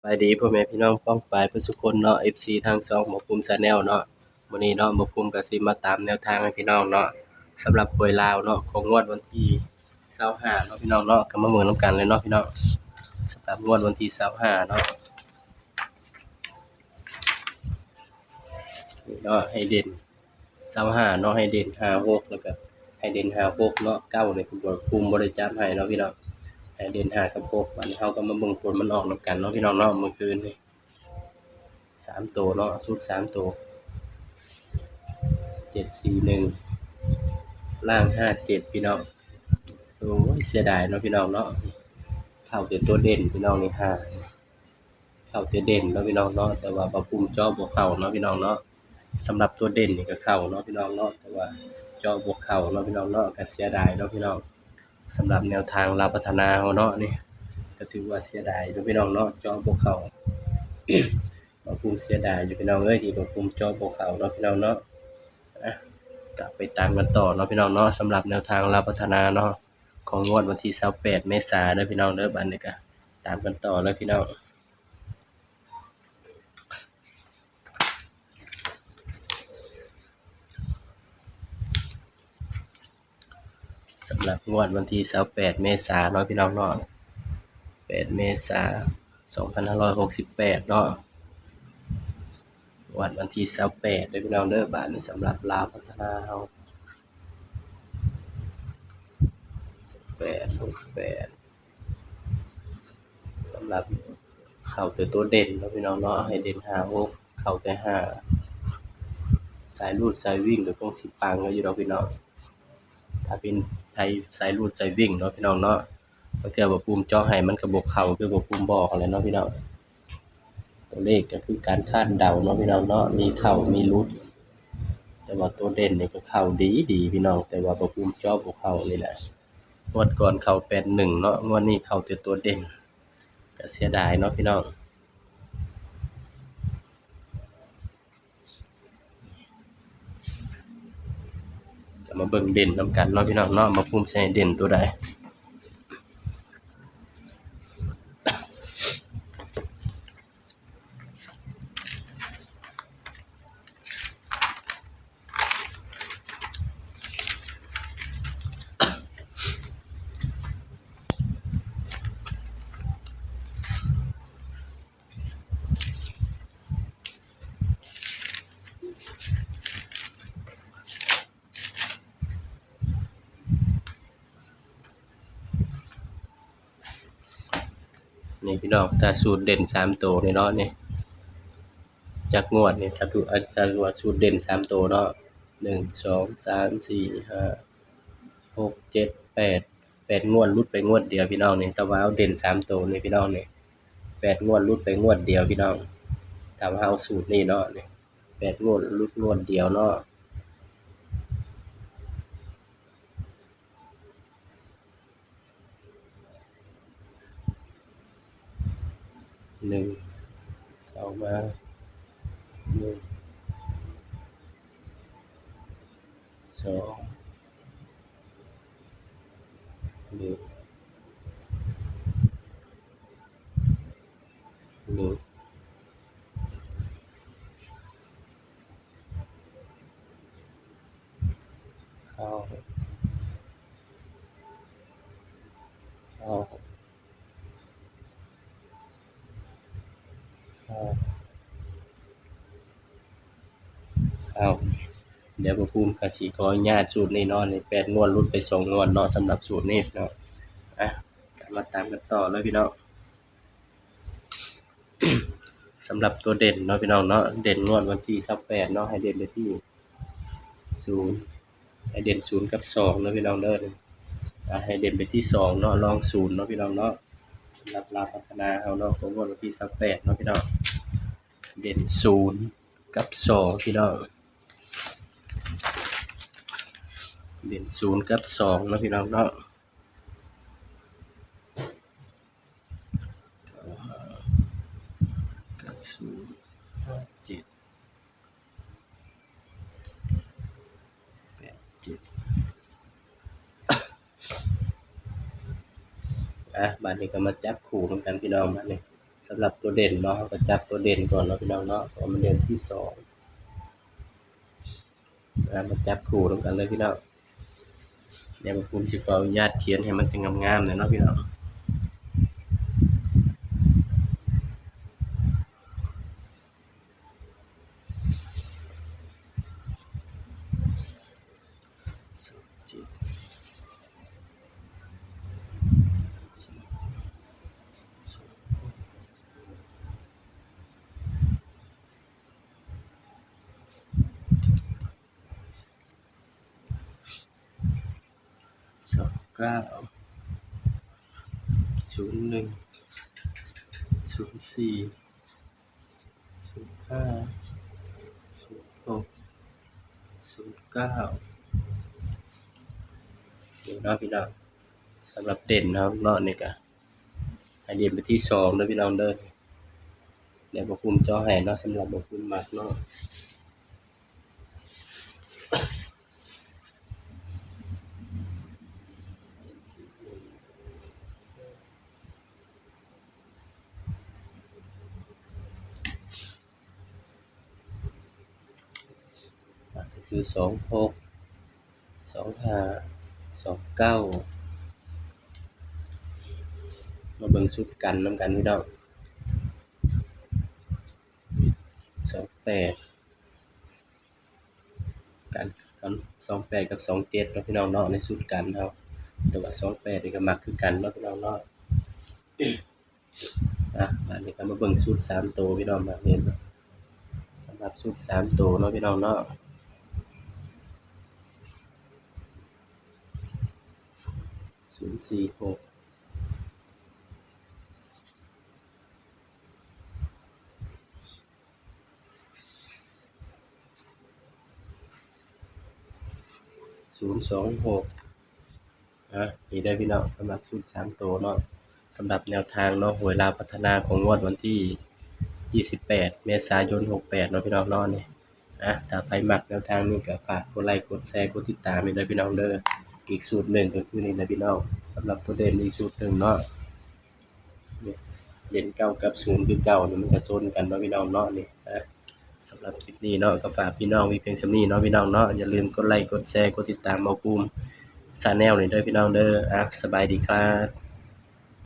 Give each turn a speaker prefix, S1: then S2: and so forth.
S1: สบายดีพ่อแม่พี่น้องป้องปายเพื่อนสุกคนเนาะ FC ทางช่องหมอภูมิชาแนลเนาะวันนี้เนาะหมอภูมิก็สิมาตามแนวทางให้พี่น้องเนาะสำหรับหวยลาวเนาะของงวดวันที่25เนาะพี่น้องเนาะก็มาเบิ่งนำกันเลยเนาะพี่น้องสำหรับงวดวันที่25เนาะนี่เนาะให้เด่น25เนาะให้เด่น56แล้วก็ให้เด่น56เนาะ9นี่คือภูมิบ่ได้จับให้เนาะพี่น้องให้เด่น5กับ6บัดนี้เฮาก็มาเบิ่งผลมันออกนำกันเนาะพี่น้องเนาะเมื่อคืนนี่3ตัวเนาะชุด3ตัว741ล่าง57พี่น้องโอ้ยเสียดายเนาะพี่น้องเนาะเข้าแต่ตัวเด่นพี่น้องนี่เข้าแต่เด่นเนาะพี่น้องเนาะแต่ว่าบ่ภูมิเจาะบ่เข้าเนาะพี่น้องเนาะสำหรับตัวเด่นนี่ก็เข้าเนาะพี่น้องเนาะแต่ว่าเจาะบ่เข้าเนาะพี่น้องเนาะก็เสียดายเนาะพี่น้องสำหรับแนวทางลาวพัฒนาเฮาเนาะนี่ก็ถือว่าเสียดายเนาะพี่น้องเนาะเจาะบ่เข้า บ่ภูมิเสียดายอยู่พี่น้องเอ้ยที่บ่ภูมิเจาะบ่เข้าเนาะพี่น้องเนาะอะก็ไปตามกันต่อเนาะพี่น้องเนาะสำหรับแนวทางลาวพัฒนาเนาะของงวดวันที่28เมษายนเด้อพี่น้องเด้อบัดนี้ก็ตามกันต่อเลยพี่น้องสำหรับงวดวันที่28เมษายนเนาะพี่น้องเนาะ8เมษายน2568เนาะวันที่28เด้อพี่น้องเด้อบัดนี้สำหรับลาวพัฒนาเฮา868สำหรับเข้าแต่ตัวเด่นเนาะพี่น้องเนาะให้เด่น56เข้าแต่5สายรูดสายวิ่งก็คงสิปังอยู่ดอกพี่น้องถ้าเป็นไทยสายรูดสายวิ่งเนาะพี่น้องเนาะบางเทื่อบ่ภูมิเจาะให้มันก็บ่เข้าคือบ่ภูมิบอกนั่นแหละเนาะพี่น้องตัวเลขก็คือการคาดเดาเนาะพี่น้องเนาะมีเข้ามีหลุดแต่ว่าตัวเด่นนี่ก็เข้าดีพี่น้องแต่ว่าบ่ภูมิเจาะบ่เข้านี่แหละงวดก่อนเข้า81เนาะงวดนี้เข้าแต่ตัวเด่นก็เสียดายเนาะพี่น้องก็มาเบิ่งเด่นนำกันเนาะพี่น้องเนาะมาภูมิใส่เด่นตัวใดนี่พี่น้องถ้าสูตรเด่น3ตัวนี่เนาะนี่จักงวดนี่ถ้าดูถ้าว่าสูตรเด่น3ตัวเนาะ1 2 3 4 5 6 7 8 8งวดหลุดไปงวดเดียวพี่น้องนี่แต่ว่าเอาเด่น3ตัวนี่พี่น้องนี่8งวดหลุดไปงวดเดียวพี่น้องถ้าว่าเอาสูตรนี้เนาะนี่8งวดหลุดงวดเดียวเนาะ1เข้ามา1 2 1 1เข้าเข้าเข้าเข้า เดี๋ยวบ่ภูมิก็สิขออนุญาตสูตรนี้เนาะนี่8งวดหลุดไป2งวดเนาะสำหรับสูตรนี้เนาะอะก็มาตามกันต่อเลยพี่น้อง สำหรับตัวเด่นเนาะพี่น้องเนาะเด่นงวดวันที่28เนาะให้เด่นไปที่0ให้เด่น0กับ2เนาะพี่น้องเด้อให้เด่นไปที่2เนาะรอง0เนาะพี่น้องเนาะสำหรับลาวพัฒนาเฮาเนาะของงวดวันที่28เนาะพี่น้องเด่น0กับ2พี่น้องเด่น0กับ2เนาะพี่น้องเนาะกับ0 7 8 7บัดนี้ก็มาจับคู่นำกันพี่น้องบัดนี้ สำหรับตัวเด่นเนาะเราก็จับตัวเด่นก่อนเนาะพี่น้องเนาะเพราะมันเด่นที่สองมาจับคู่ร่วมกันเลยพี่น้องเดี๋ยวผมสิขออนุญาตเขียนให้มันจะงามๆหน่อยเนาะพี่น้อง29 01 04 05 06 09เดี๋ยวเนาะพี่น้องสำหรับเด่นเนาะเนาะนี่ก็ให้เด่นไปที่สองเด้อพี่น้องเด้อเดี๋ยวบ่คุมจอให้เนาะสำหรับบ่คุมมักเนาะก็คือ26 25 29มาเบิ่งชุดกันนำกันพี่น้อง28กันกัน28กับ27เนาะพี่น้องเนาะในชุดกันเฮาแต่ว่า28นี่ก็มักคือกันเนาะพี่น้องเนาะบัดนี้ก็มาเบิ่งชุด3ตัวพี่น้องบัดนี้เนาะสำหรับชุด3ตัวเนาะพี่น้องเนาะ046 026นี่เด้อพี่น้องสำหรับชุด3ตัวเนาะสำหรับแนวทางเนาะหวยลาวพัฒนาของงวดวันที่28เมษายน68เนาะพี่น้องเนาะนี่ถ้าใครมักแนวทางนี้ก็ฝากกดไลค์กดแชร์กดติดตามให้ด้วยพี่น้องเด้ออีกสูตรหนึ่งก็คือนี่นะพี่น้องสำหรับตัวเด่นอีกสูตรหนึ่งเนาะนี่เด่น9กับ0คือ9นี่มันก็ซ้นกันเนาะพี่น้องเนาะนี่สำหรับคลิปนี้เนาะก็ฝากพี่น้องมีเพียงส่ำนี้เนาะพี่น้องเนาะอย่าลืมกดไลค์กดแชร์กดติดตามเบาภูมิชาแนลนี่เด้อพี่น้องเด้อสบายดีครับ